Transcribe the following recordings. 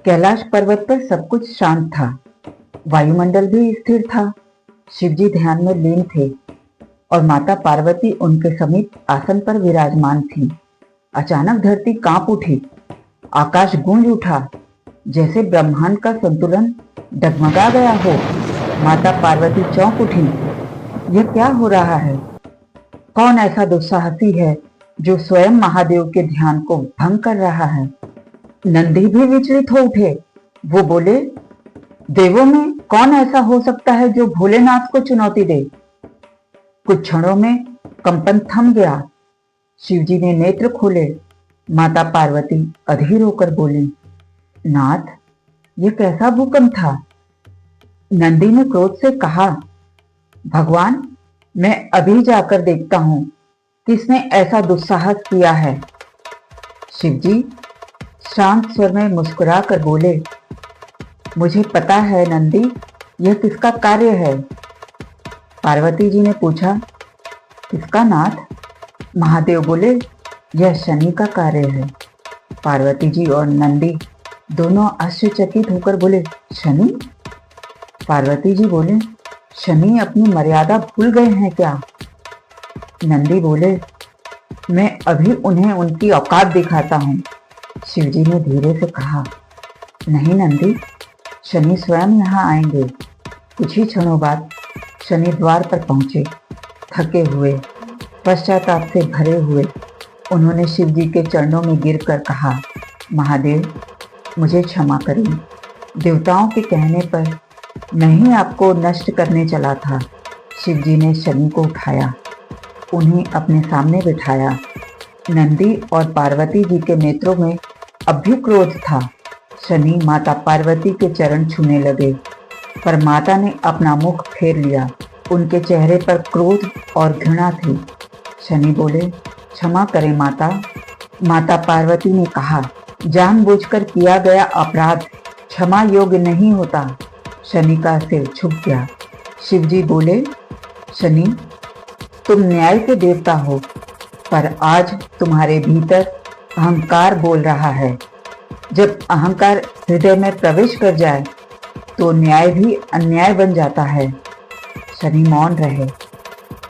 कैलाश पर्वत पर सब कुछ शांत था। वायुमंडल भी स्थिर था। शिवजी ध्यान में लीन थे और माता पार्वती उनके समीप आसन पर विराजमान थी। अचानक धरती कांप उठी, आकाश गूंज उठा, जैसे ब्रह्मांड का संतुलन डगमगा गया हो। माता पार्वती चौंक उठी। यह क्या हो रहा है? कौन ऐसा दुस्साहसी है जो स्वयं महादेव के ध्यान को भंग कर रहा है? नंदी भी विचलित हो उठे। वो बोले, देवों में कौन ऐसा हो सकता है जो भोलेनाथ को चुनौती दे? कुछ क्षणों में कंपन थम गया। शिवजी ने नेत्र खोले। माता पार्वती अधीर होकर बोली, नाथ, यह कैसा भूकंप था? नंदी ने क्रोध से कहा, भगवान, मैं अभी जाकर देखता हूं किसने ऐसा दुस्साहस किया है। शिवजी शांत स्वर में मुस्कुरा कर बोले, मुझे पता है नंदी, यह किसका कार्य है? पार्वती जी ने पूछा, किसका नाथ? महादेव बोले, यह शनि का कार्य है। पार्वती जी और नंदी दोनों आश्चर्यचकित होकर बोले, शनि? पार्वती जी बोले, शनि अपनी मर्यादा भूल गए हैं क्या? नंदी बोले, मैं अभी उन्हें उनकी औकात दिखाता हूँ। शिवजी ने धीरे से कहा, नहीं नंदी, शनि स्वयं यहाँ आएंगे। कुछ ही क्षणों बाद शनि द्वार पर पहुंचे। थके हुए, पश्चाताप से भरे हुए उन्होंने शिवजी के चरणों में गिरकर कहा, महादेव, मुझे क्षमा करिए। देवताओं के कहने पर मैं ही आपको नष्ट करने चला था। शिवजी ने शनि को उठाया, उन्हें अपने सामने बिठाया। नंदी और पार्वती जी के नेत्रों में अब भी क्रोध था। शनि माता पार्वती के चरण छूने लगे, पर माता ने अपना मुख फेर लिया। उनके चेहरे पर क्रोध और घृणा थी। शनि बोले, क्षमा करें माता। माता पार्वती ने कहा, जानबूझकर किया गया अपराध क्षमा योग्य नहीं होता। शनि का सिर झुक गया। शिवजी बोले, शनि, तुम न्याय के देवता हो, पर आज तुम्हारे भीतर अहंकार बोल रहा है। जब अहंकार हृदय में प्रवेश कर जाए तो न्याय भी अन्याय बन जाता है। शनि मौन रहे।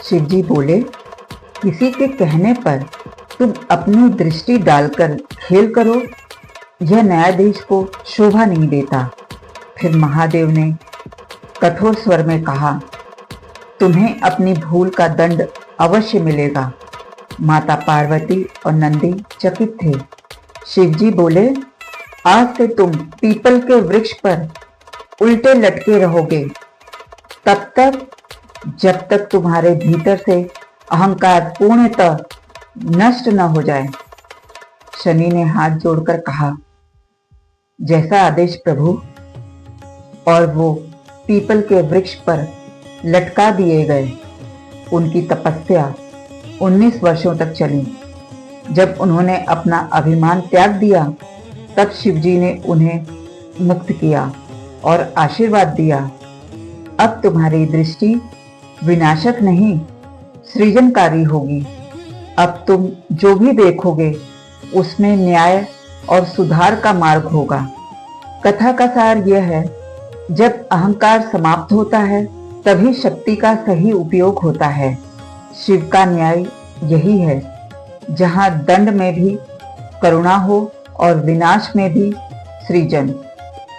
शिवजी बोले, किसी के कहने पर तुम अपनी दृष्टि डालकर खेल करो, यह न्यायाधीश को शोभा नहीं देता। फिर महादेव ने कठोर स्वर में कहा, तुम्हें अपनी भूल का दंड अवश्य मिलेगा। माता पार्वती और नंदी चकित थे। शिवजी बोले, आज से तुम पीपल के वृक्ष पर उल्टे लटके रहोगे, तब तक जब तक तुम्हारे भीतर से अहंकार पूर्णतः नष्ट न हो जाए। शनि ने हाथ जोड़कर कहा, जैसा आदेश प्रभु। और वो पीपल के वृक्ष पर लटका दिए गए। उनकी तपस्या 19 वर्षों तक चली। जब उन्होंने अपना अभिमान त्याग दिया, तब शिवजी ने उन्हें मुक्त किया और आशीर्वाद दिया, अब तुम्हारी दृष्टि विनाशक नहीं, सृजनकारी होगी। अब तुम जो भी देखोगे उसमें न्याय और सुधार का मार्ग होगा। कथा का सार यह है, जब अहंकार समाप्त होता है तभी शक्ति का सही उपयोग होता है। शिव का न्याय यही है, जहाँ दंड में भी करुणा हो और विनाश में भी सृजन।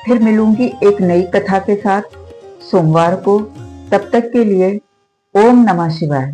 फिर मिलूंगी एक नई कथा के साथ सोमवार को। तब तक के लिए ओम नमः शिवाय।